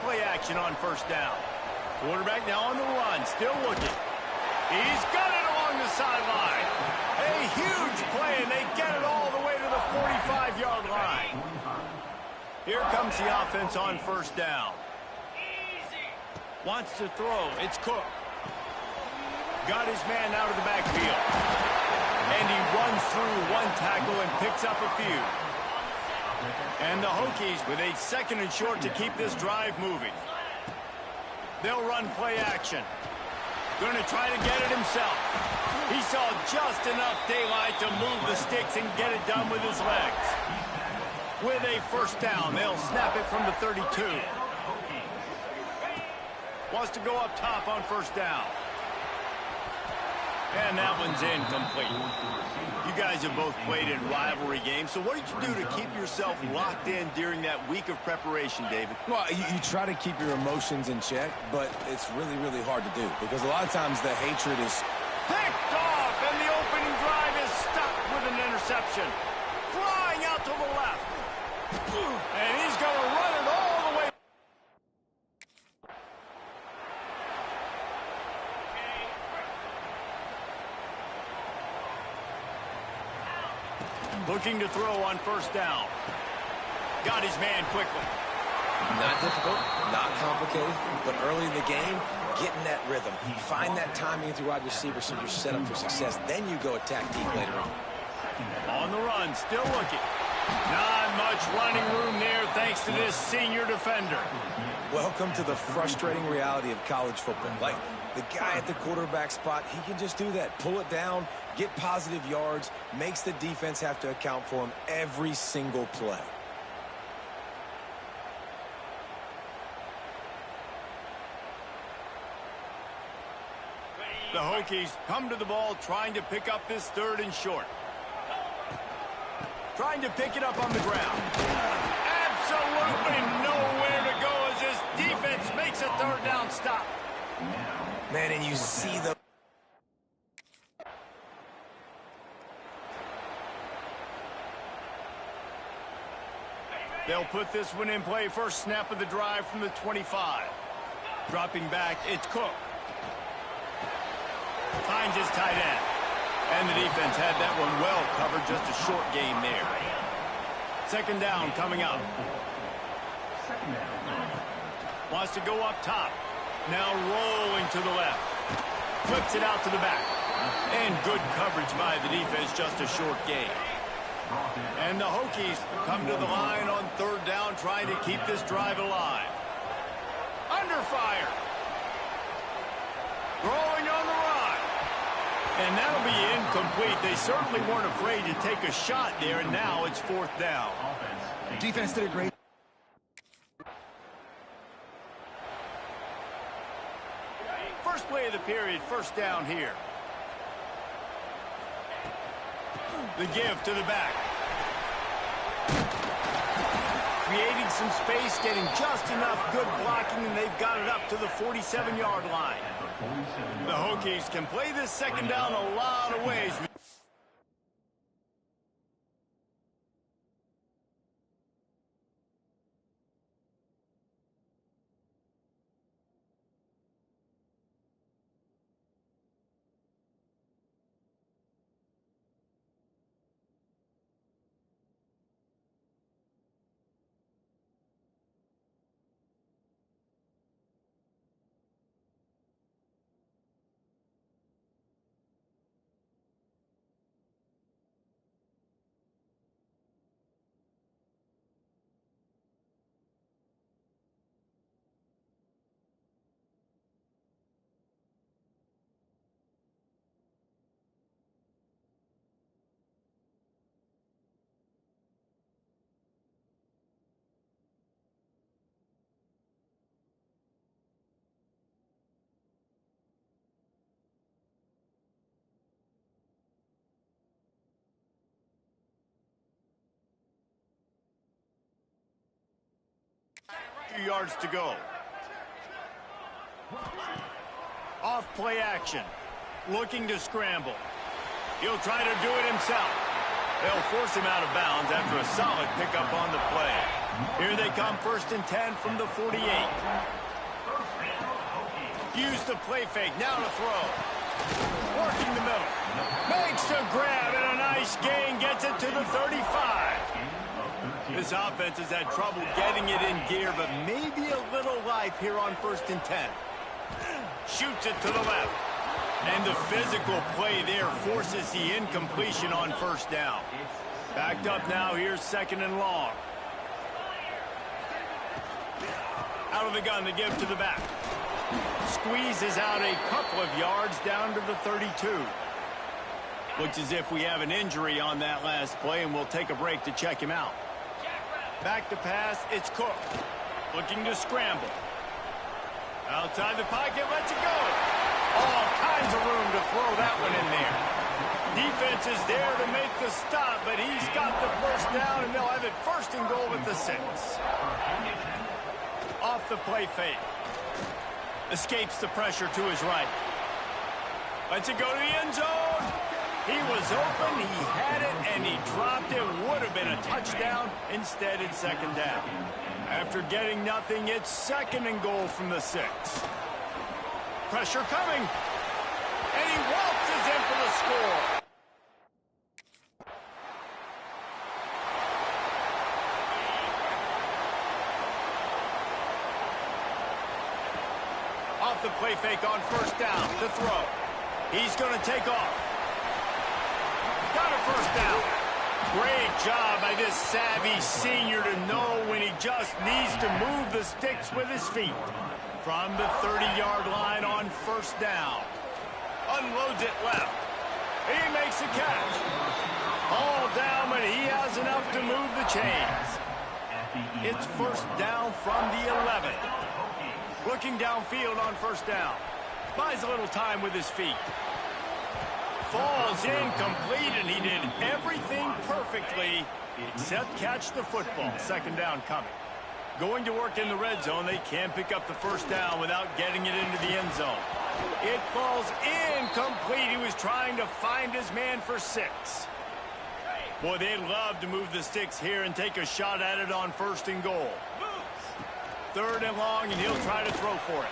play action on first down. Quarterback now on the run, still looking. He's got it along the sideline. A huge play, and they get it all the way to the 45-yard line. Here comes the offense on first down. Wants to throw. It's Cook. Got his man out of the backfield. And he runs through one tackle and picks up a few. And the Hokies with a 2nd and short to keep this drive moving. They'll run play action. Going to try to get it himself. He saw just enough daylight to move the sticks and get it done with his legs. With a first down, they'll snap it from the 32. Wants to go up top on first down. And that one's incomplete. You guys have both played in rivalry games, so what did you do to keep yourself locked in during that week of preparation, David? Well, you try to keep your emotions in check, but it's really, really hard to do because a lot of times the hatred is picked off, and the opening drive is stopped with an interception. Flying out to the left. And he's going to run it all the way. Looking to throw on first down. Got his man quickly. not difficult, not complicated, but early in the game, getting that rhythm. Find that timing with your wide receiver so you're set up for success. Then you go attack deep later on. On the run, still looking. Not much running room there thanks to this senior defender. Welcome to the frustrating reality of college football. Like, the guy at the quarterback spot, he can just do that. Pull it down, get positive yards, makes the defense have to account for him every single play. The Hokies come to the ball trying to pick up this 3rd and short. Trying to pick it up on the ground. Absolutely nowhere to go as this defense makes a 3rd down stop. Man, and you see the... They'll put this one in play. First snap of the drive from the 25. Dropping back, it's Cook. Finds his tight end. And the defense had that one well covered. Just a short game there. 2nd down coming up. Wants to go up top. Now rolling to the left. Flips it out to the back. And good coverage by the defense. Just a short game. And the Hokies come to the line on 3rd down, trying to keep this drive alive. Under fire. Throwing on the run. And that'll be incomplete. They certainly weren't afraid to take a shot there, and now it's 4th down. Defense did a great. First play of the period, 1st down here. The give to the back. Creating some space, getting just enough good blocking, and they've got it up to the 47-yard line. The Hokies can play this 2nd down a lot of ways. Yards to go. Off play action. Looking to scramble. He'll try to do it himself. They'll force him out of bounds after a solid pickup on the play. Here they come, 1st and 10 from the 48. Use the play fake, now to throw. Working the middle. Makes the grab and a nice gain, gets it to the 35. This offense has had trouble getting it in gear, but maybe a little life here on 1st and 10. Shoots it to the left. And the physical play there forces the incompletion on 1st down. Backed up now, here's 2nd and long. Out of the gun to give to the back. Squeezes out a couple of yards down to the 32. Looks as if we have an injury on that last play, and we'll take a break to check him out. Back to pass, it's Cook. Looking to scramble. Outside the pocket, lets it go. All kinds of room to throw that one in there. Defense is there to make the stop, but he's got the 1st down, and they'll have it 1st and goal at the 6. Off the play fake. Escapes the pressure to his right. Lets it go to the end zone. He was open, he had it, and he dropped it. Would have been a touchdown. Instead, it's 2nd down. After getting nothing, it's 2nd and goal from the 6. Pressure coming. And he waltzes in for the score. Off the play fake on 1st down to throw. He's going to take off. Got a 1st down. Great job by this savvy senior to know when he just needs to move the sticks with his feet. From the 30-yard line on 1st down. Unloads it left. He makes the catch. All down, but he has enough to move the chains. It's 1st down from the 11. Looking downfield on 1st down. Buys a little time with his feet. Falls incomplete, and he did everything perfectly except catch the football. 2nd down coming. Going to work in the red zone. They can't pick up the 1st down without getting it into the end zone. It falls incomplete. He was trying to find his man for 6. Boy, they'd love to move the sticks here and take a shot at it on 1st and goal. 3rd and long, and he'll try to throw for it.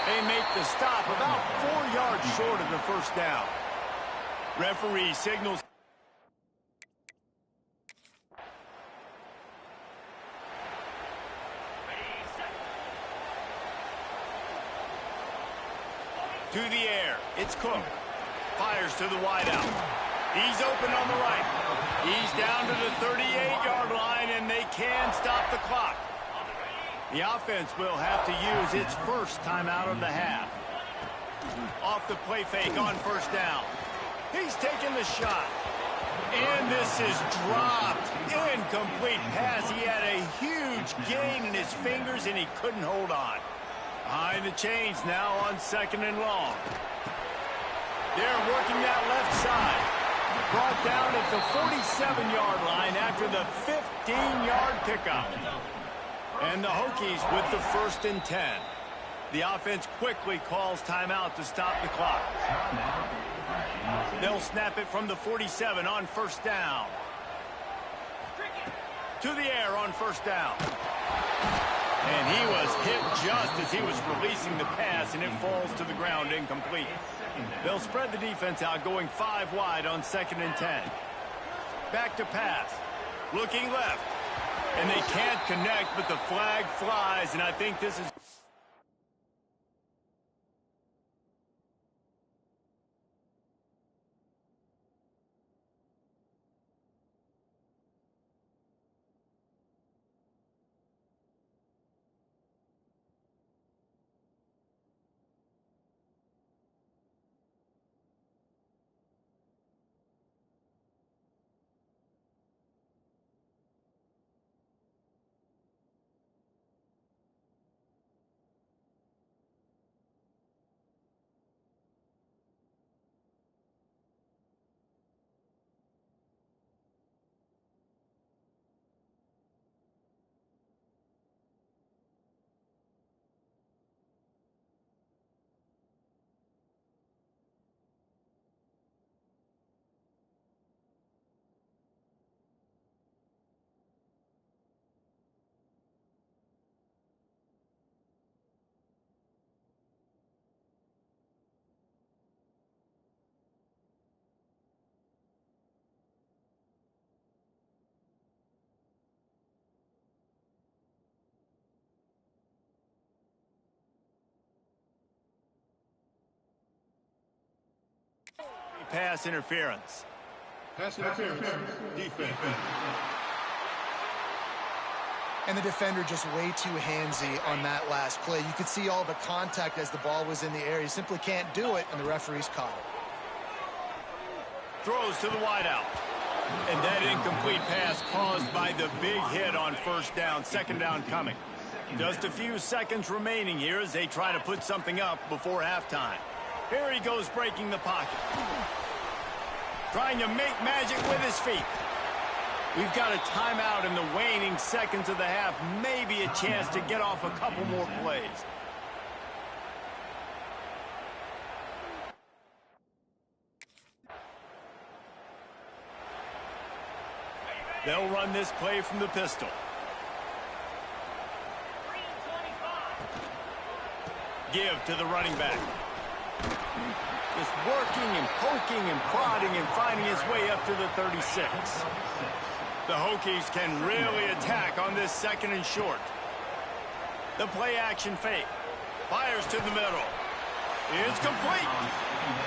They make the stop about 4 yards short of the 1st down. Referee signals. To the air, it's Cook. Fires to the wideout. He's open on the right. He's down to the 38-yard line, and they can stop the clock. The offense will have to use its 1st timeout of the half. Off the play fake on 1st down. He's taking the shot. And this is dropped. Incomplete pass. He had a huge gain in his fingers, and he couldn't hold on. Behind the chains now on 2nd and long. They're working that left side. Brought down at the 47-yard line after the 15-yard pickup. And the Hokies with the 1st and 10. The offense quickly calls timeout to stop the clock. They'll snap it from the 47 on 1st down. To the air on 1st down. And he was hit just as he was releasing the pass, and it falls to the ground incomplete. They'll spread the defense out, going 5 wide on 2nd and 10. Back to pass. Looking left. And they can't connect, but the flag flies, and I think this is... Pass interference. Pass interference. Defense. And the defender just way too handsy on that last play. You could see all the contact as the ball was in the air. He simply can't do it, and the referee's caught it. Throws to the wideout. And that incomplete pass caused by the big hit on first down. Second down coming. Just a few seconds remaining here as they try to put something up before halftime. Here he goes breaking the pocket. Trying to make magic with his feet. We've got a timeout in the waning seconds of the half. Maybe a chance to get off a couple more plays. They'll run this play from the pistol. Give to the running back. Just working and poking and prodding and finding his way up to the 36. The Hokies can really attack on this second and short. The play action fake. Fires to the middle. It's complete.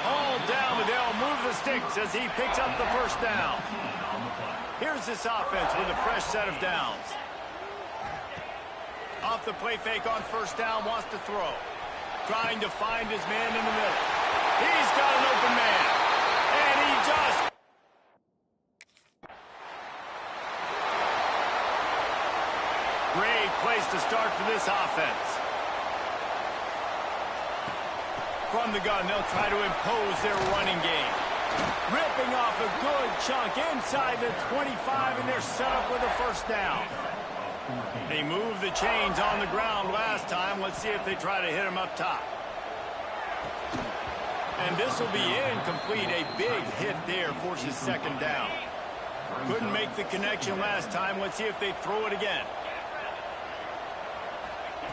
All down, but they'll move the sticks as he picks up the first down. Here's this offense with a fresh set of downs. Off the play fake on first down, wants to throw. Trying to find his man in the middle. He's got an open man. And he just... Great place to start for this offense. From the gun, they'll try to impose their running game. Ripping off a good chunk inside the 25, and they're set up with a first down. They moved the chains on the ground last time. Let's see if they try to hit him up top. And this will be incomplete. A big hit there forces second down. Couldn't make the connection last time. Let's see if they throw it again.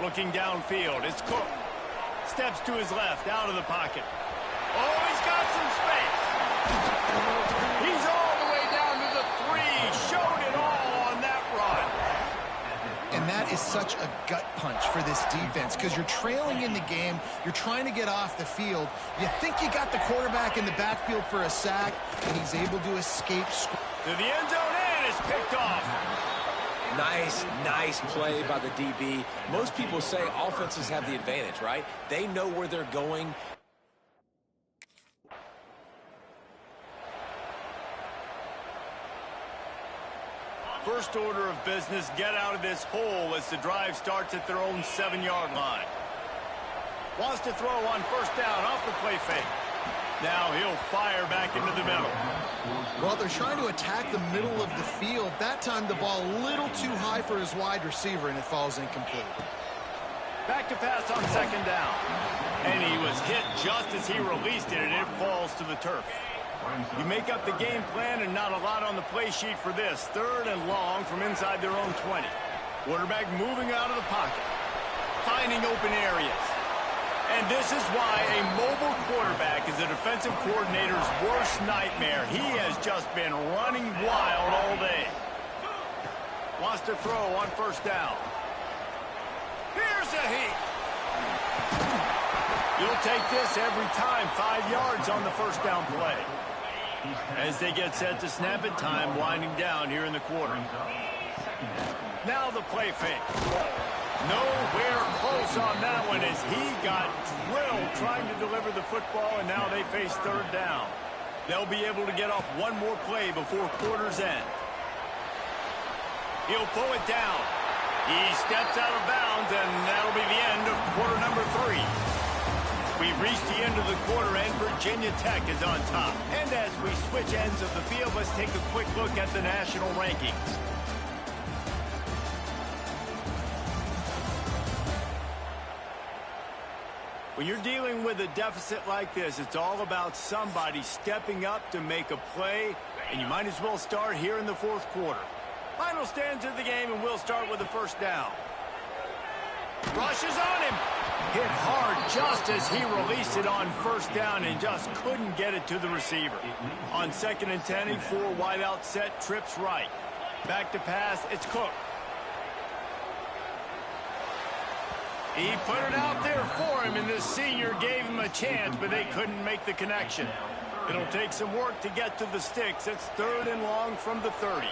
Looking downfield, it's Cook. Steps to his left, out of the pocket. Oh, he's got some space. He's all the way down to the 3. Showed it all on that run. And that is such a gut punch for this defense because you're trailing in the game. You're trying to get off the field. You think you got the quarterback in the backfield for a sack, and he's able to escape. To the end zone, and it's picked off. Nice play by the DB. Most people say offenses have the advantage, right? They know where they're going. First order of business, get out of this hole as the drive starts at their own 7-yard line. Wants to throw on first down off the play fake. Now he'll fire back into the middle. Well, they're trying to attack the middle of the field. That time the ball a little too high for his wide receiver, and it falls incomplete. Back to pass on second down. And he was hit just as he released it, and it falls to the turf. You make up the game plan and not a lot on the play sheet for this. Third and long from inside their own 20. Quarterback moving out of the pocket. Finding open areas. And this is why a mobile quarterback is a defensive coordinator's worst nightmare. He has just been running wild all day. Wants to throw on first down. Here's a heat. You'll take this every time. 5 yards on the first down play. As they get set to snap it, time winding down here in the quarter. Now the play fake. Nowhere close on that one as he got drilled trying to deliver the football, and now they face third down. They'll be able to get off one more play before quarter's end. He'll pull it down. He steps out of bounds, and that'll be the end of quarter number 3. We've reached the end of the quarter, and Virginia Tech is on top. And as we switch ends of the field, let's take a quick look at the national rankings. When you're dealing with a deficit like this, it's all about somebody stepping up to make a play, and you might as well start here in the fourth quarter. Final stands of the game, and we'll start with the first down. Rushes on him. Hit hard just as he released it on first down and just couldn't get it to the receiver. On second and 10, he 4 wide out set, trips right. Back to pass, it's Cook. He put it out there for him, and the senior gave him a chance, but they couldn't make the connection. It'll take some work to get to the sticks. It's 3rd and long from the 30.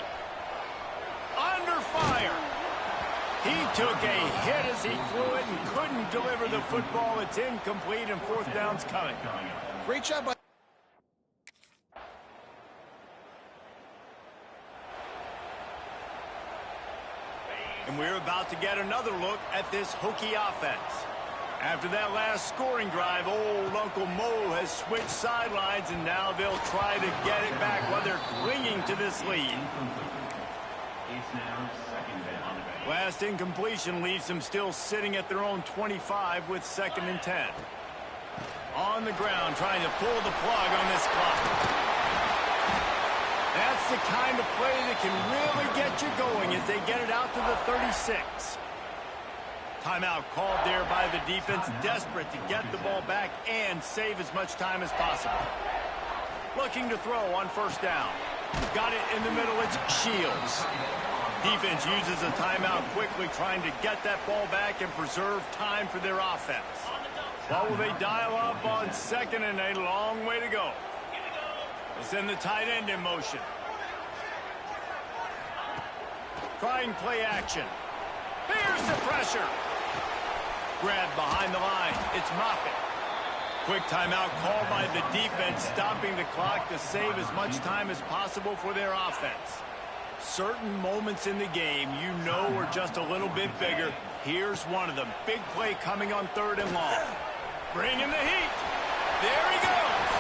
Under fire. He took a hit as he threw it and couldn't deliver the football. It's incomplete, and 4th down's coming. Great job by... And we're about to get another look at this Hokie offense. After that last scoring drive, old Uncle Mo has switched sidelines, and now they'll try to get it back while they're clinging to this lead. Last incompletion leaves them still sitting at their own 25 with 2nd and 10. On the ground, trying to pull the plug on this clock. That's the kind of play that can really get you going as they get it out to the 36. Timeout called there by the defense, desperate to get the ball back and save as much time as possible. Looking to throw on 1st down. Got it in the middle, it's Shields. Defense uses a timeout quickly, trying to get that ball back and preserve time for their offense. What will they dial up on 2nd and a long way to go? They'll send the tight end in motion. Trying play action. Here's the pressure. Grabbed behind the line. It's Moffitt. Quick timeout called by the defense, stopping the clock to save as much time as possible for their offense. Certain moments in the game you know are just a little bit bigger. Here's one of them. Big play coming on 3rd and long. Bringing the heat. There he goes.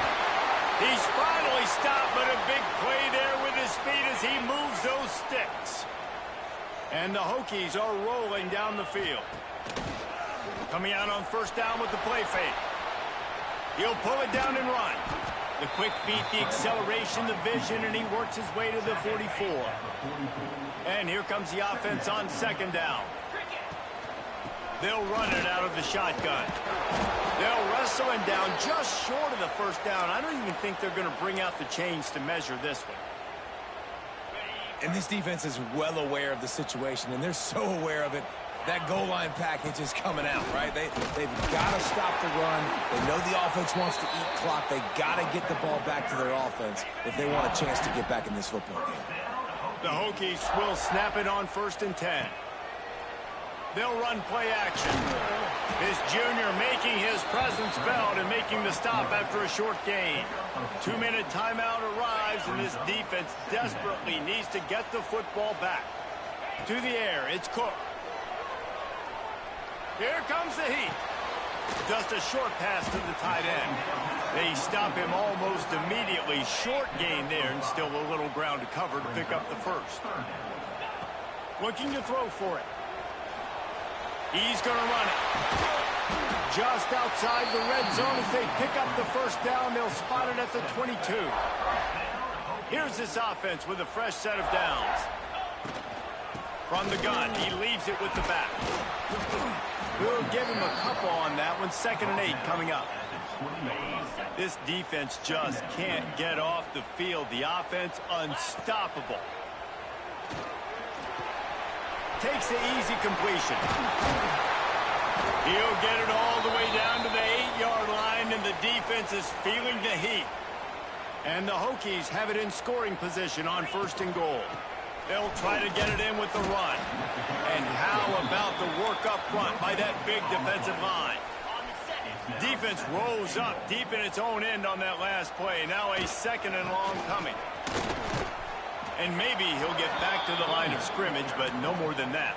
He's finally stopped, but a big play there with his feet as he moves those sticks. And the Hokies are rolling down the field. Coming out on 1st down with the play fake. He'll pull it down and run. The quick feet, the acceleration, the vision, and he works his way to the 44. And here comes the offense on 2nd down. They'll run it out of the shotgun. They'll wrestle him down just short of the 1st down. I don't even think they're going to bring out the chains to measure this one. And this defense is well aware of the situation, and they're so aware of it. That goal line package is coming out, right? They've got to stop the run. They know the offense wants to eat clock. They got to get the ball back to their offense if they want a chance to get back in this football game. The Hokies will snap it on 1st and 10. They'll run play action. This junior making his presence felt and making the stop after a short gain. 2-minute timeout arrives, and this defense desperately needs to get the football back. To the air, it's Cook. Here comes the heat. Just a short pass to the tight end. They stop him almost immediately. Short gain there, and still a little ground to cover to pick up the 1st. Looking to throw for it. He's going to run it. Just outside the red zone as they pick up the 1st down. They'll spot it at the 22. Here's this offense with a fresh set of downs. From the gun, he leaves it with the back. We'll give him a couple on that one. 2nd and 8 coming up. This defense just can't get off the field. The offense unstoppable. Takes the easy completion. He'll get it all the way down to the 8-yard line, and the defense is feeling the heat. And the Hokies have it in scoring position on 1st and goal. They'll try to get it in with the run. And how about the work up front by that big defensive line? Defense rolls up deep in its own end on that last play. Now a 2nd and long coming. And maybe he'll get back to the line of scrimmage, but no more than that.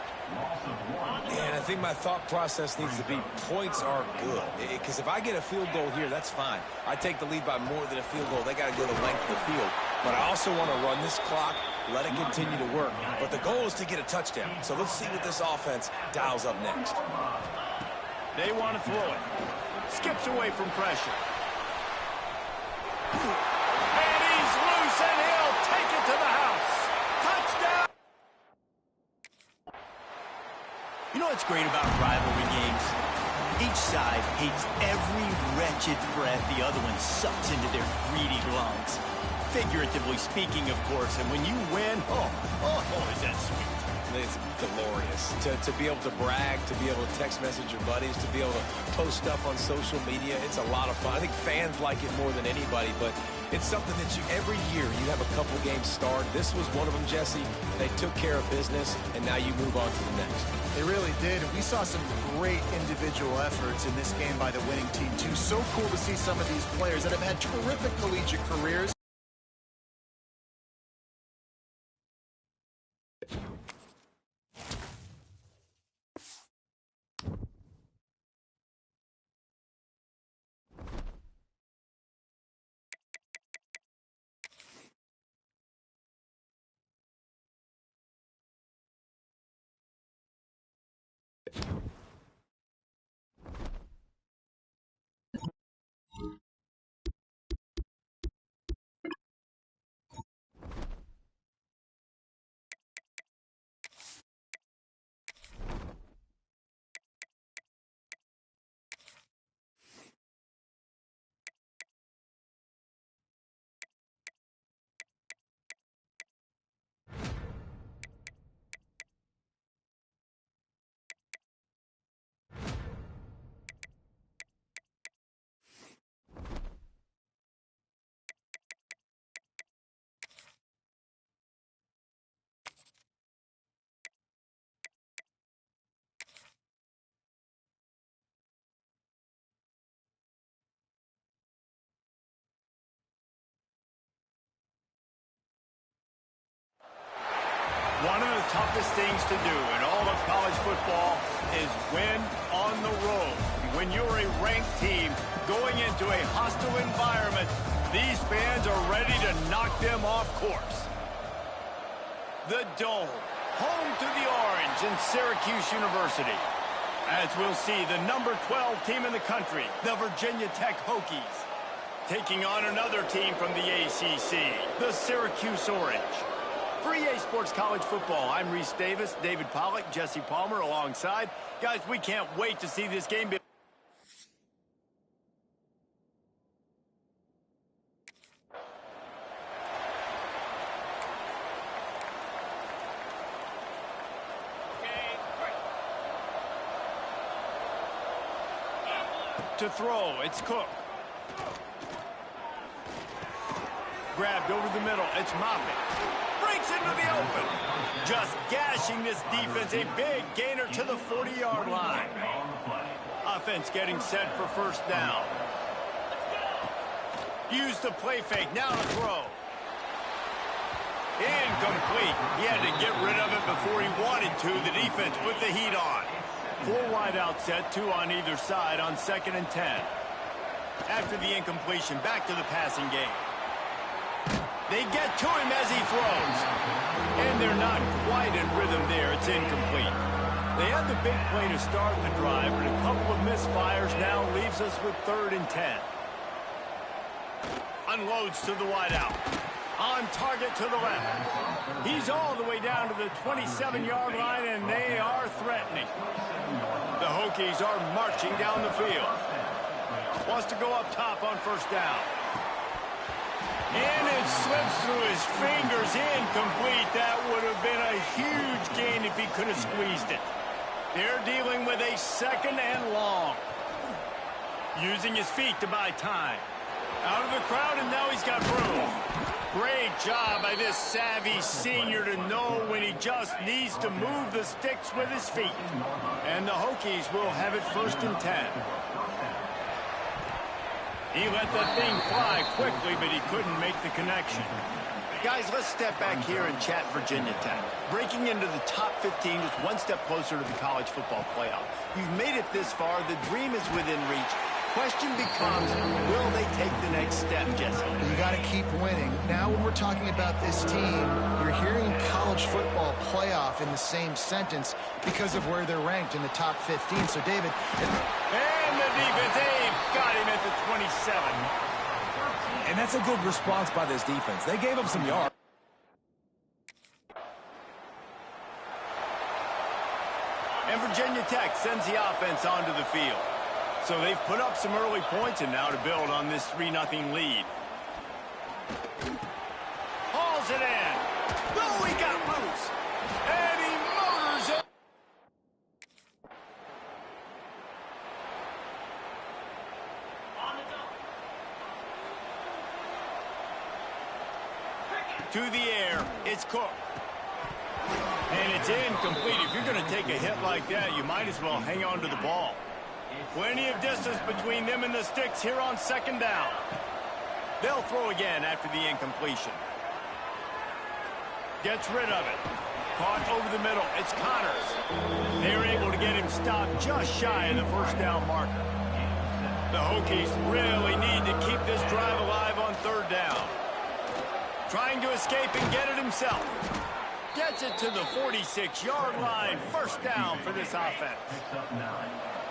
And I think my thought process needs to be points are good. Because if I get a field goal here, that's fine. I take the lead by more than a field goal. They got to go the length of the field. But I also want to run this clock, let it continue to work. But the goal is to get a touchdown. So let's see what this offense dials up next. They want to throw it. Skips away from pressure. And he's loose, and he'll take it to the house. Touchdown! You know what's great about rivalry games? Each side hates every wretched breath the other one sucks into their greedy lungs. Figuratively speaking, of course, and when you win, oh, is that sweet. It's glorious to be able to brag, to be able to text message your buddies, to be able to post stuff on social media. It's a lot of fun. I think fans like it more than anybody, but It's something that every year you have a couple games start. This was one of them, Jesse. They took care of business, and now you move on to the next. They really did, and we saw some great individual efforts in this game by the winning team, too. So cool to see some of these players that have had terrific collegiate careers. One of the toughest things to do in all of college football is win on the road. When you're a ranked team going into a hostile environment, these fans are ready to knock them off course. The Dome, home to the Orange and Syracuse University. As we'll see, the number 12 team in the country, the Virginia Tech Hokies, taking on another team from the ACC, the Syracuse Orange. For EA Sports College Football, I'm Reese Davis, David Pollack, Jesse Palmer alongside. Guys, we can't wait to see this game. To throw, it's Cook. Grabbed over the middle, it's Moffitt. Breaks into the open. Just gashing this defense. A big gainer to the 40-yard line. Offense getting set for first down. Use the play fake. Now to throw. Incomplete. He had to get rid of it before he wanted to. The defense put the heat on. 4 wide out set, 2 on either side on 2nd and 10. After the incompletion, back to the passing game. They get to him as he throws. And they're not quite in rhythm there. It's incomplete. They had the big play to start the drive, but a couple of misfires now leaves us with 3rd and 10. Unloads to the wideout. On target to the left. He's all the way down to the 27-yard line, and they are threatening. The Hokies are marching down the field. Wants to go up top on first down. And it slips through his fingers, incomplete. That would have been a huge gain if he could have squeezed it. They're dealing with a 2nd and long. Using his feet to buy time. Out of the crowd, and now he's got room. Great job by this savvy senior to know when he just needs to move the sticks with his feet. And the Hokies will have it 1st and 10. He let that thing fly quickly, but he couldn't make the connection. Guys, let's step back here and chat Virginia Tech. Breaking into the top 15 is one step closer to the college football playoff. You've made it this far. The dream is within reach. Question becomes, will they take the next step, Jesse? You got to keep winning. Now when we're talking about this team, you're hearing college football playoff in the same sentence because of where they're ranked in the top 15. So, David... And the defense, they've got him at the 27. And that's a good response by this defense. They gave up some yards. And Virginia Tech sends the offense onto the field. So they've put up some early points, and now to build on this 3-0 lead. Hauls it in. Oh, he got loose. And he motors it. To the air, it's Cook. And it's incomplete. If you're going to take a hit like that, you might as well hang on to the ball. Plenty of distance between them and the sticks here on second down. They'll throw again after the incompletion. Gets rid of it. Caught over the middle. It's Connors. They're able to get him stopped just shy of the first down marker. The Hokies really need to keep this drive alive on third down. Trying to escape and get it himself. Gets it to the 46-yard line. First down for this offense.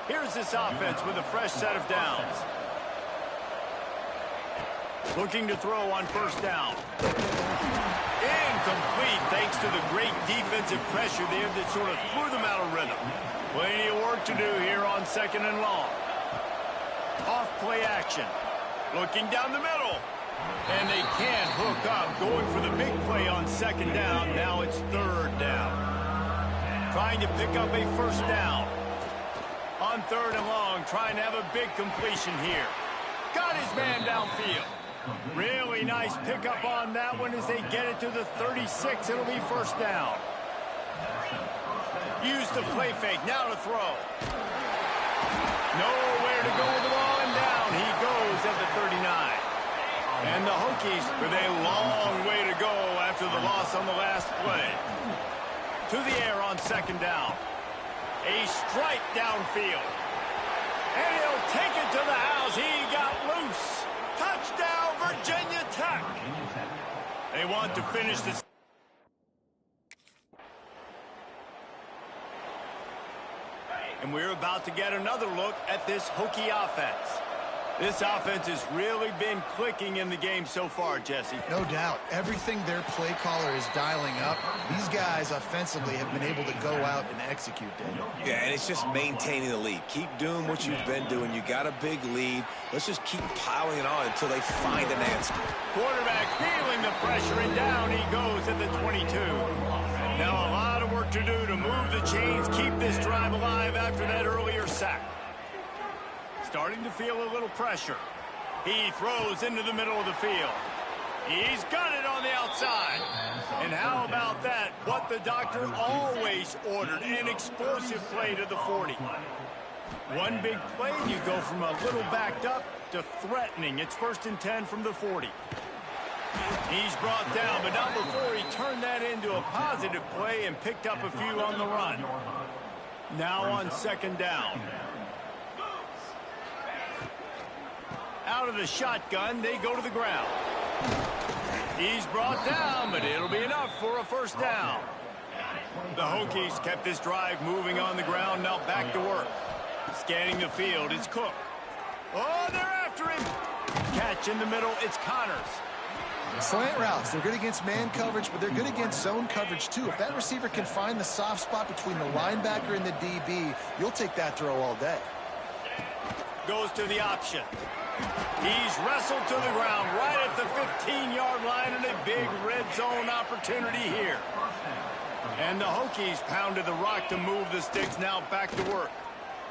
Here's this offense with a fresh set of downs. Looking to throw on first down. Incomplete thanks to the great defensive pressure there that sort of threw them out of rhythm. Plenty of work to do here on second and long. Off play action. Looking down the middle. And they can't hook up. Going for the big play on second down. Now it's third down. Trying to pick up a first down. On third and long, trying to have a big completion here. Got his man downfield. Really nice pickup on that one as they get it to the 36. It'll be first down. Use the play fake. Now to throw. Nowhere to go with the ball, and down he goes at the 39. And the Hokies with a long way to go after the loss on the last play. To the air on second down. A strike downfield. And he'll take it to the house. He got loose. Touchdown, Virginia Tech. They want to finish this. And we're about to get another look at this Hokie offense. This offense has really been clicking in the game so far, Jesse. No doubt. Everything their play caller is dialing up, these guys offensively have been able to go out and execute, Daniel. Yeah, and it's just maintaining the lead. Keep doing what you've been doing. You got a big lead. Let's just keep piling it on until they find an answer. Quarterback feeling the pressure, and down he goes at the 22. Now a lot of work to do to move the chains, keep this drive alive after that earlier sack. Starting to feel a little pressure. He throws into the middle of the field. He's got it on the outside. And how about that? What the doctor always ordered, an explosive play to the 40. One big play, and you go from a little backed up to threatening. It's first and 10 from the 40. He's brought down, but not before he turned that into a positive play and picked up a few on the run. Now on second down. Out of the shotgun, they go to the ground. He's brought down, but it'll be enough for a first down. The Hokies kept this drive moving on the ground, now back to work. Scanning the field, it's Cook. Oh, they're after him. Catch in the middle, it's Connors. Slant routes, they're good against man coverage, but they're good against zone coverage too. If that receiver can find the soft spot between the linebacker and the DB, you'll take that throw all day. Goes to the option. He's wrestled to the ground right at the 15-yard line, and a big red zone opportunity here. And the Hokies pounded the rock to move the sticks, now back to work.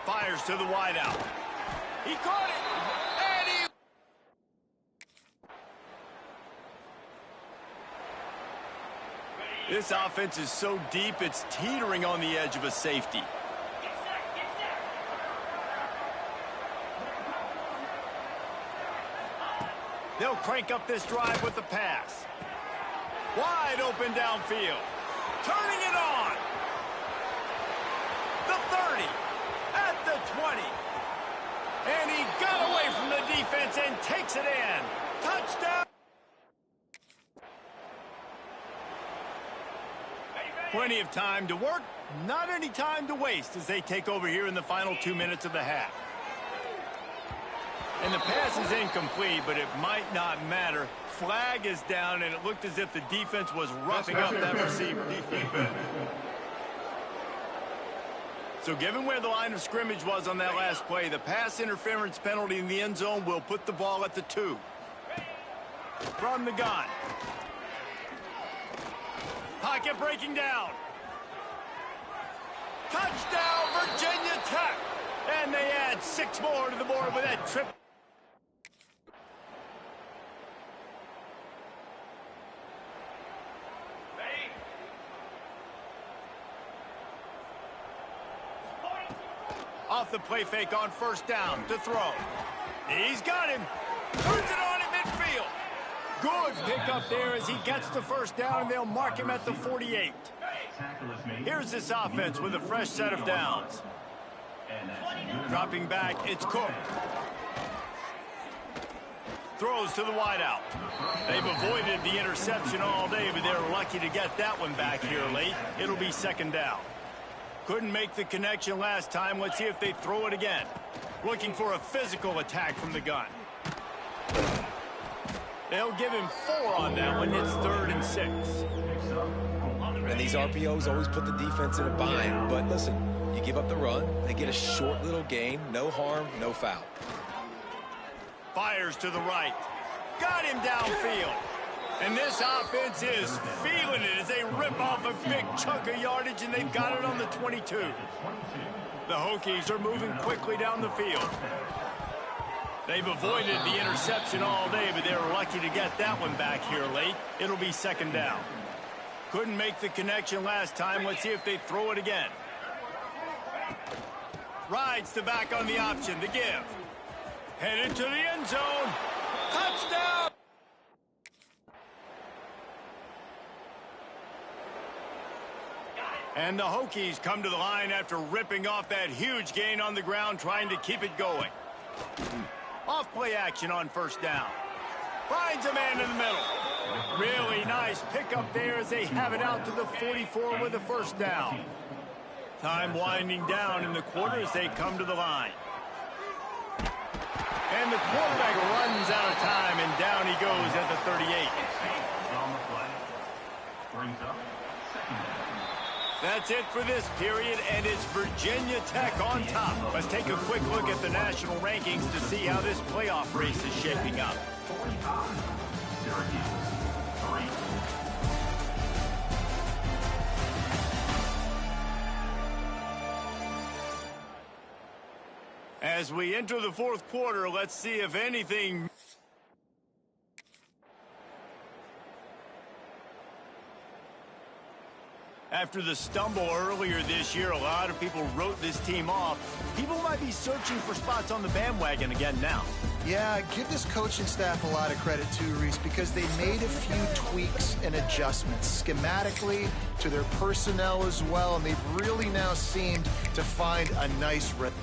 Fires to the wideout. He caught it, and he... This offense is so deep, it's teetering on the edge of a safety. They'll crank up this drive with the pass. Wide open downfield. Turning it on. The 30. At the 20. And he got away from the defense and takes it in. Touchdown. Plenty of time to work. Not any time to waste as they take over here in the final 2 minutes of the half. And the pass is incomplete, but it might not matter. Flag is down, and it looked as if the defense was roughing up that receiver. So given where the line of scrimmage was on that last play, the pass interference penalty in the end zone will put the ball at the 2. From the gun. Pocket breaking down. Touchdown, Virginia Tech. And they add 6 more to the board with that trip. Off the play fake on first down to throw. He's got him. Turns it on at midfield. Good pickup there as he gets the first down, and they'll mark him at the 48. Here's this offense with a fresh set of downs. Dropping back, it's Cook. Throws to the wideout. They've avoided the interception all day, but they're lucky to get that one back here late. It'll be second down. Couldn't make the connection last time. Let's see if they throw it again. Looking for a physical attack from the gun. They'll give him 4 on that one. It's 3rd and 6. And these RPOs always put the defense in a bind. But listen, you give up the run, they get a short little gain. No harm, no foul. Fires to the right. Got him downfield. And this offense is feeling it as they rip off a big chunk of yardage, and they've got it on the 22. The Hokies are moving quickly down the field. They've avoided the interception all day, but they're lucky to get that one back here late. It'll be second down. Couldn't make the connection last time. Let's see if they throw it again. Rides the back on the option to give. Headed to the end zone. Touchdown! And the Hokies come to the line after ripping off that huge gain on the ground, trying to keep it going. Off play action on first down. Finds a man in the middle. Really nice pickup there as they have it out to the 44 with a first down. Time winding down in the quarter as they come to the line. And the quarterback runs out of time, and down he goes at the 38. That's it for this period, and it's Virginia Tech on top. Let's take a quick look at the national rankings to see how this playoff race is shaping up. As we enter the fourth quarter, let's see if anything... After the stumble earlier this year, a lot of people wrote this team off. People might be searching for spots on the bandwagon again now. Yeah, give this coaching staff a lot of credit too, Reese, because they made a few tweaks and adjustments schematically to their personnel as well, and they've really now seemed to find a nice rhythm.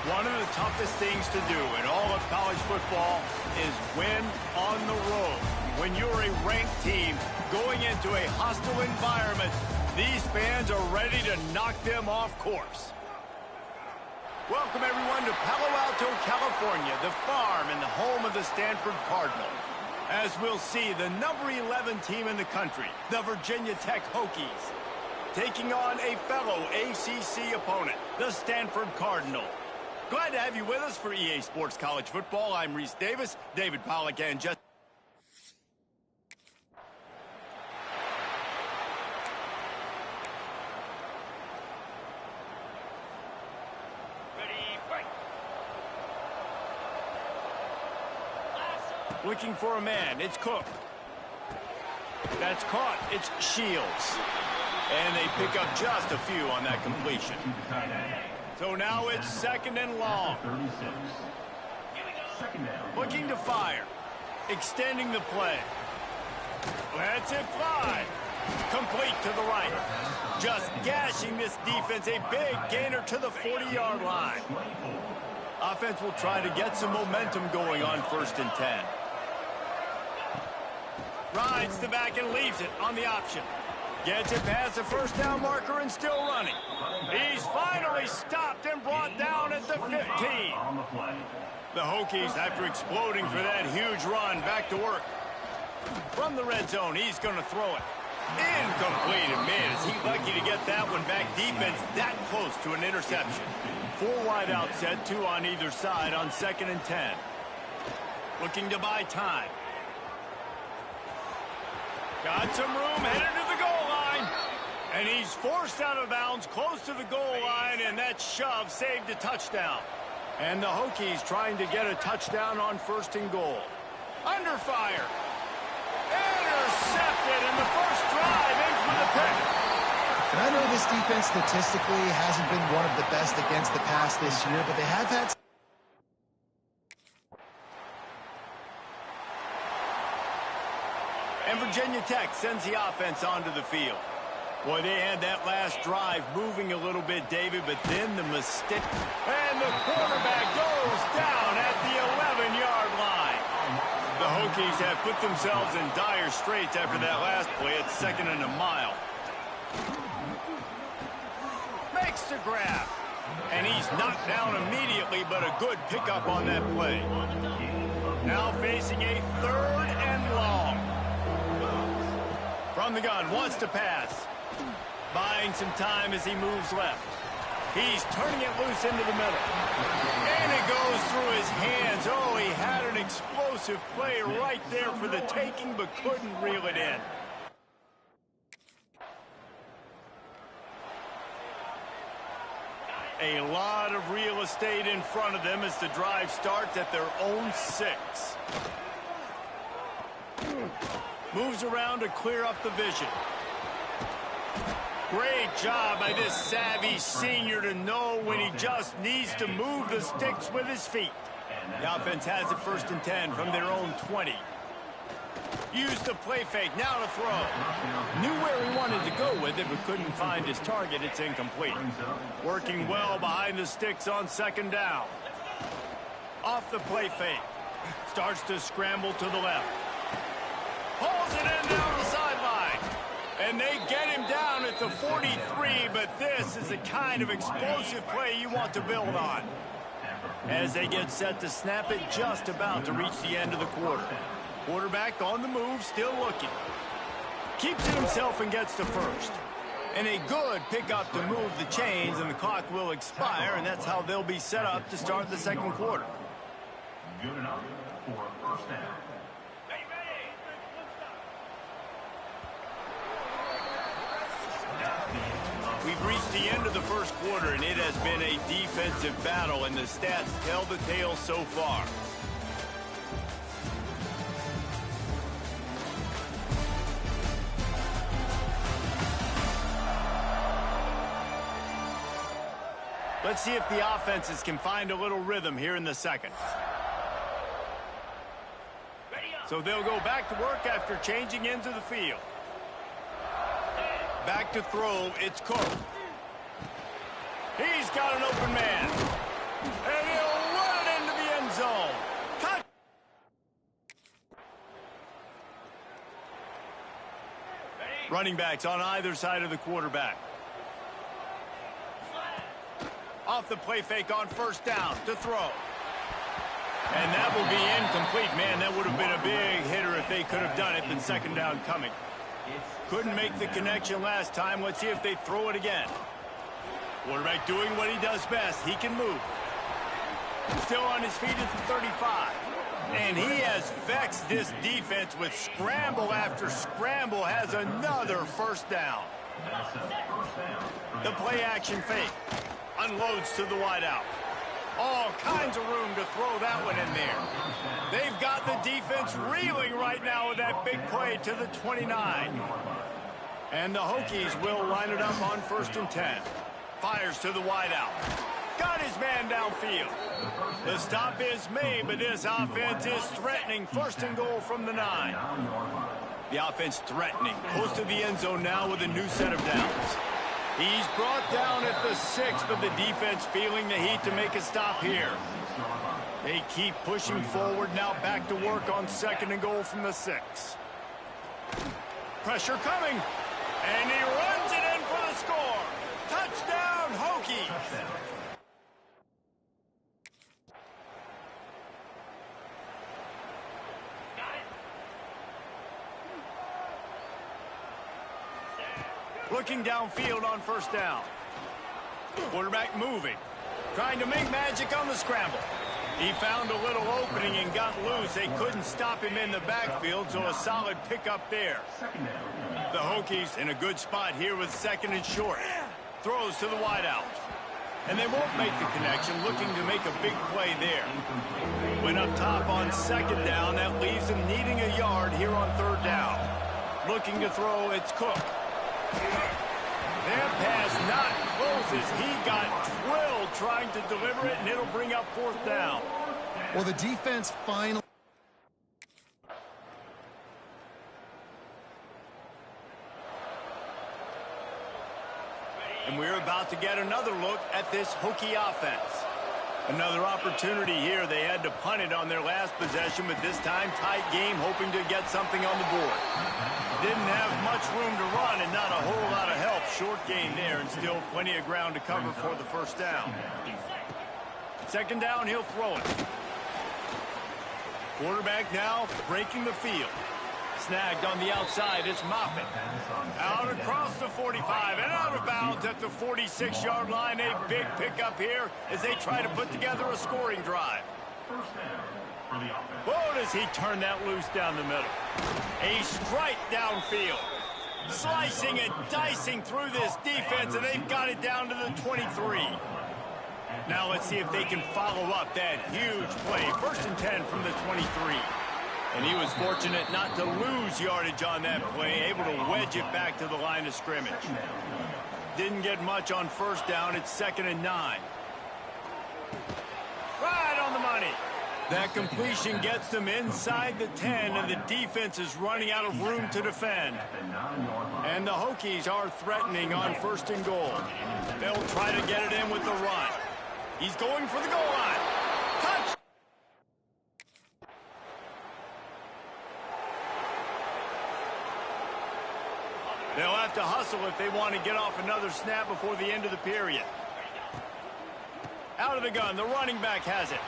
One of the toughest things to do in all of college football is win on the road. when you're a ranked team going into a hostile environment. These fans are ready to knock them off course. Welcome, everyone, to Palo Alto, California, the farm and the home of the Stanford Cardinals. As we'll see, the number 11 team in the country, the Virginia Tech Hokies, taking on a fellow ACC opponent, the Stanford Cardinals. Glad to have you with us for EA Sports College Football. I'm Reese Davis, David Pollack, and just... Looking for a man, it's Cook. That's caught, it's Shields. And they pick up just a few on that completion. So now it's second and long. Looking to fire. Extending the play. Lets it fly. Complete to the right. Just gashing this defense, a big gainer to the 40-yard line. Offense will try to get some momentum going on 1st and 10. Rides the back and leaves it on the option. Gets it past the first down marker and still running. He's finally stopped and brought down at the 15. The Hokies, after exploding for that huge run, back to work. From the red zone, he's going to throw it. Incomplete, and man, is he lucky to get that one back. Defense that close to an interception. 4 wide out set, 2 on either side on 2nd and 10. Looking to buy time. Got some room, headed to the goal line. And he's forced out of bounds, close to the goal line, and that shove saved a touchdown. And the Hokies trying to get a touchdown on 1st and goal. Under fire. Intercepted, and the first drive ends with a pick. And I know this defense statistically hasn't been one of the best against the pass this year, but they have had... And Virginia Tech sends the offense onto the field. Boy, they had that last drive moving a little bit, David, but then the mistake. And the quarterback goes down at the 11-yard line. The Hokies have put themselves in dire straits after that last play. It's 2nd and a mile. Makes the grab. And he's knocked down immediately, but a good pickup on that play. Now facing a 3rd and long. From the gun, wants to pass. Buying some time as he moves left. He's turning it loose into the middle. And it goes through his hands. Oh, he had an explosive play right there for the taking, but couldn't reel it in. A lot of real estate in front of them as the drive starts at their own 6. Moves around to clear up the vision. Great job by this savvy senior to know when he just needs to move the sticks with his feet. The offense has it 1st and 10 from their own 20. Used the play fake, now to throw. Knew where he wanted to go with it, but couldn't find his target. It's incomplete. Working well behind the sticks on 2nd down. Off the play fake. Starts to scramble to the left. Pulls it in down the sideline. And they get him down at the 43, but this is the kind of explosive play you want to build on. As they get set to snap it, just about to reach the end of the quarter. Quarterback on the move, still looking. Keeps it himself and gets to 1st. And a good pickup to move the chains, and the clock will expire, and that's how they'll be set up to start the 2nd quarter. Good enough for a 1st down. We've reached the end of the 1st quarter, and it has been a defensive battle, and the stats tell the tale so far. Let's see if the offenses can find a little rhythm here in the 2nd. So they'll go back to work after changing into the field. Back to throw, it's Cook. He's got an open man. And he'll run it into the end zone. Cut. Running backs on either side of the quarterback. Off the play fake on first down to throw. And that will be incomplete. Man, that would have been a big hitter if they could have done it, but second down coming. Couldn't make the connection last time. Let's see if they throw it again. Quarterback doing what he does best. He can move. Still on his feet at the 35. And he has vexed this defense with scramble after scramble. Has another first down. The play action fake. Unloads to the wideout. All kinds of room to throw that one in there. They've got the defense reeling right now with that big play to the 29. And the Hokies will line it up on 1st and 10. Fires to the wideout. Got his man downfield. The stop is made, but this offense is threatening. 1st and goal from the 9. The offense threatening. Close to the end zone now with a new set of downs. He's brought down at the 6, but the defense feeling the heat to make a stop here. They keep pushing forward, now back to work on 2nd and goal from the 6. Pressure coming, and he runs it in for the score. Touchdown, Hokies! Looking downfield on 1st down. Quarterback moving. Trying to make magic on the scramble. He found a little opening and got loose. They couldn't stop him in the backfield, so a solid pickup there. The Hokies in a good spot here with 2nd and short. Throws to the wideout. And they won't make the connection, looking to make a big play there. Went up top on 2nd down. That leaves him needing a yard here on 3rd down. Looking to throw, it's Cook. That pass not close as he got drilled trying to deliver it, and it'll bring up 4th down. Well, the defense finally... And we're about to get another look at this Hokie offense. Another opportunity here. They had to punt it on their last possession, but this time tight game, hoping to get something on the board. Didn't have much room to run and not a whole lot of help. Short gain there and still plenty of ground to cover for the 1st down. 2nd down, he'll throw it. Quarterback now breaking the field. Snagged on the outside, it's Moffitt. Out across the 45 and out of bounds at the 46-yard line. A big pickup here as they try to put together a scoring drive. Oh, does he turn that loose down the middle. A strike downfield. Slicing and dicing through this defense, and they've got it down to the 23. Now let's see if they can follow up that huge play. 1st and 10 from the 23. And he was fortunate not to lose yardage on that play, able to wedge it back to the line of scrimmage. Didn't get much on 1st down. It's 2nd and 9. Right on the money. That completion gets them inside the 10, and the defense is running out of room to defend. And the Hokies are threatening on 1st and goal. They'll try to get it in with the run. He's going for the goal line. Touch! They'll have to hustle if they want to get off another snap before the end of the period. Out of the gun, the running back has it.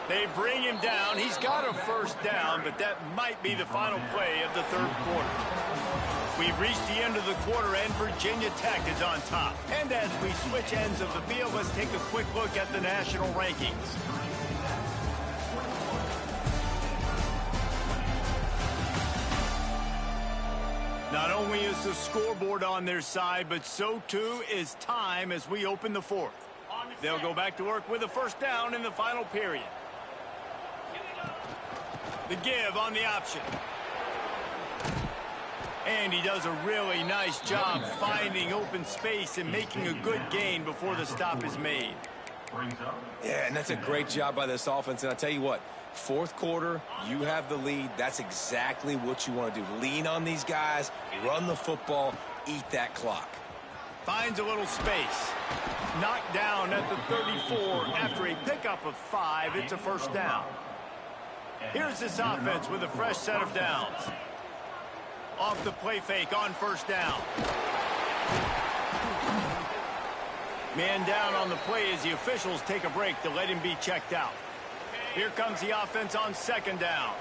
They bring him down. He's got a 1st down, but that might be the final play of the 3rd quarter. We've reached the end of the quarter, and Virginia Tech is on top. And as we switch ends of the field, let's take a quick look at the national rankings. Not only is the scoreboard on their side, but so too is time as we open the 4th. They'll go back to work with a 1st down in the final period. The give on the option. And he does a really nice job finding open space and making a good gain before the stop is made. Yeah, and that's a great job by this offense. And I'll tell you what, 4th quarter, you have the lead. That's exactly what you want to do. Lean on these guys, run the football, eat that clock. Finds a little space. Knocked down at the 34 after a pickup of 5. It's a 1st down. Here's this offense with a fresh set of downs. Off the play fake on first down. Man down on the play as the officials take a break to let him be checked out. Here comes the offense on second down.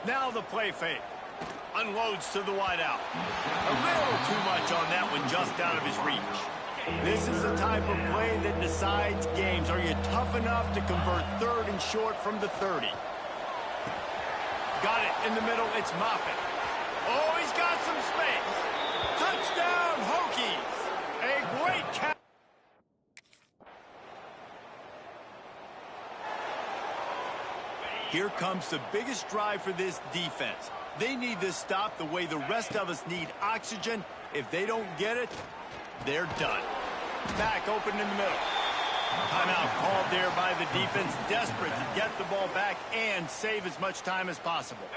Now the play fake. Unloads to the wideout. A little too much on that one, just out of his reach. This is the type of play that decides games. Are you tough enough to convert third and short from the 30? Got it in the middle. It's Moffitt. Oh, he's got some space. Touchdown, Hokies. A great catch. Here comes the biggest drive for this defense. They need this stop the way the rest of us need oxygen. If they don't get it, they're done. Back open in the middle. Timeout called there by the defense, desperate to get the ball back and save as much time as possible.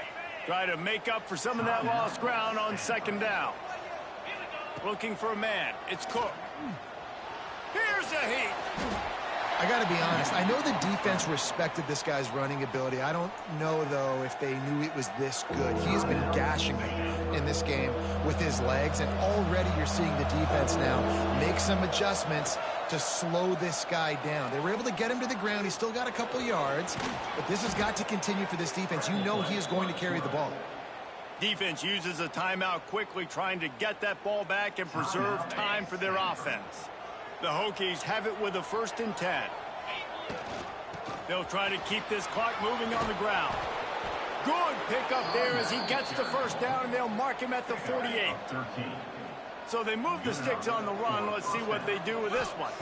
Try to make up for some of that lost ground on second down. Looking for a man. It's Cook. Here's a heat. I got to be honest. I know the defense respected this guy's running ability. I don't know, though, if they knew it was this good. He has been gashing me in this game with his legs, and already you're seeing the defense now make some adjustments to slow this guy down. They were able to get him to the ground. He's still got a couple yards, but this has got to continue for this defense. You know he is going to carry the ball. Defense uses a timeout quickly, trying to get that ball back and preserve time for their offense. The Hokies have it with a 1st and 10. They'll try to keep this clock moving on the ground. Good pickup there as he gets the first down, and they'll mark him at the 48. So they move the sticks on the run. Let's see what they do with this one.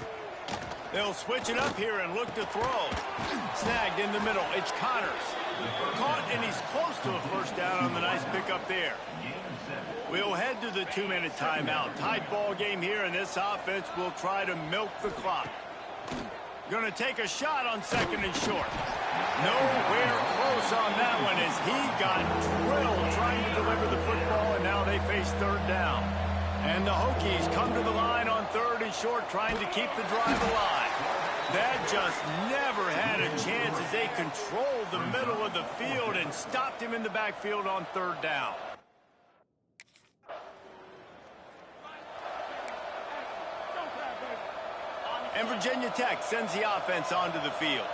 They'll switch it up here and look to throw. Snagged in the middle. It's Connors. Caught, and he's close to a first down on the nice pickup there. We'll head to the 2-minute timeout. Tight ball game here, and this offense will try to milk the clock. Going to take a shot on 2nd and short. Nowhere close on that one as he got drilled trying to deliver the football, and now they face 3rd down. And the Hokies come to the line on 3rd and short, trying to keep the drive alive. That just never had a chance as they controlled the middle of the field and stopped him in the backfield on 3rd down. And Virginia Tech sends the offense onto the field.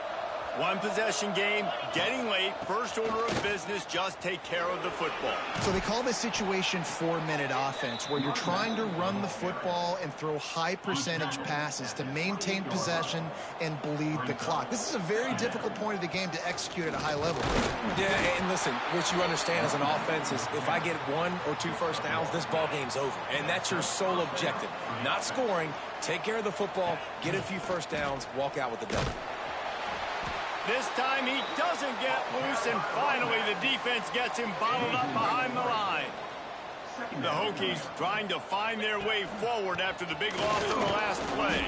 One possession game, getting late, first order of business, just take care of the football. So they call this situation 4-minute offense, where you're trying to run the football and throw high percentage passes to maintain possession and bleed the clock. This is a very difficult point of the game to execute at a high level. Yeah, and listen, what you understand as an offense is if I get 1 or 2 first downs, this ball game's over. And that's your sole objective. Not scoring, take care of the football, get a few first downs, walk out with the W. This time he doesn't get loose, and finally the defense gets him bottled up behind the line. The Hokies trying to find their way forward after the big loss in the last play.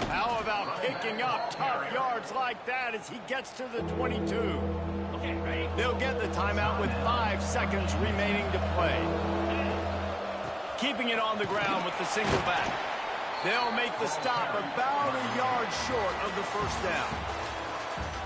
How about picking up tough yards like that as he gets to the 22? They'll get the timeout with 5 seconds remaining to play. Keeping it on the ground with the single back. They'll make the stop about a yard short of the first down.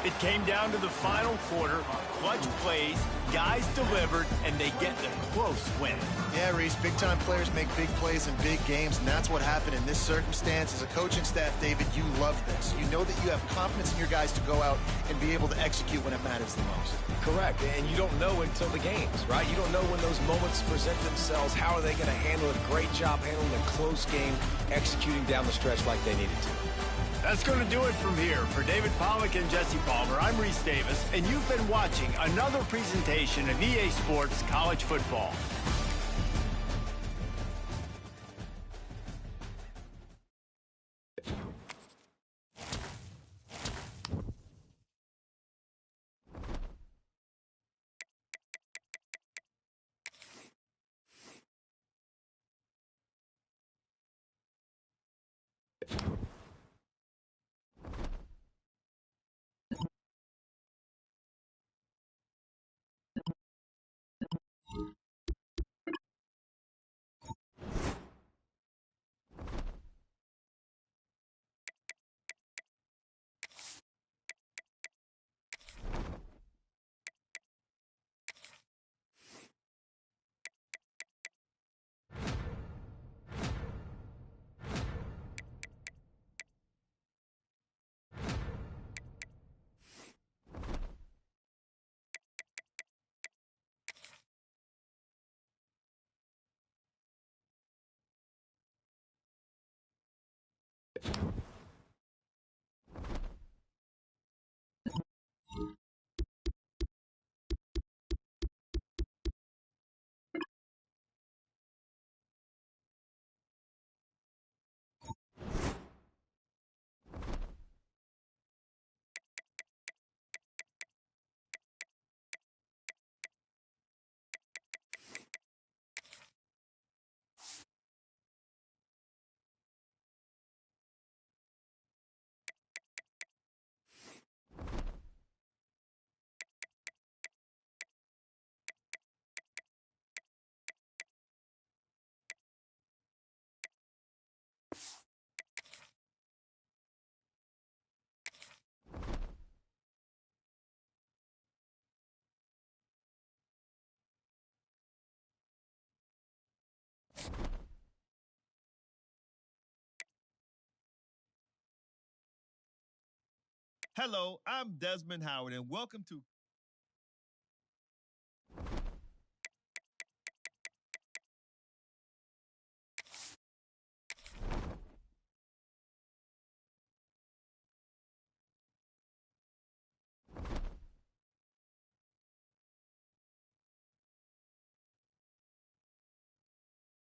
It came down to the final quarter. Clutch plays, guys delivered, and they get the close win. Yeah, Reese, big-time players make big plays in big games, and that's what happened in this circumstance. As a coaching staff, David, you love this. You know that you have confidence in your guys to go out and be able to execute when it matters the most. Correct, and you don't know until the games, right? You don't know when those moments present themselves. How are they going to handle it? Great job handling a close game, executing down the stretch like they needed to. That's going to do it from here. For David Pollack and Jesse Palmer, I'm Reese Davis, and you've been watching another presentation of EA Sports College Football. Hello, I'm Desmond Howard, and welcome to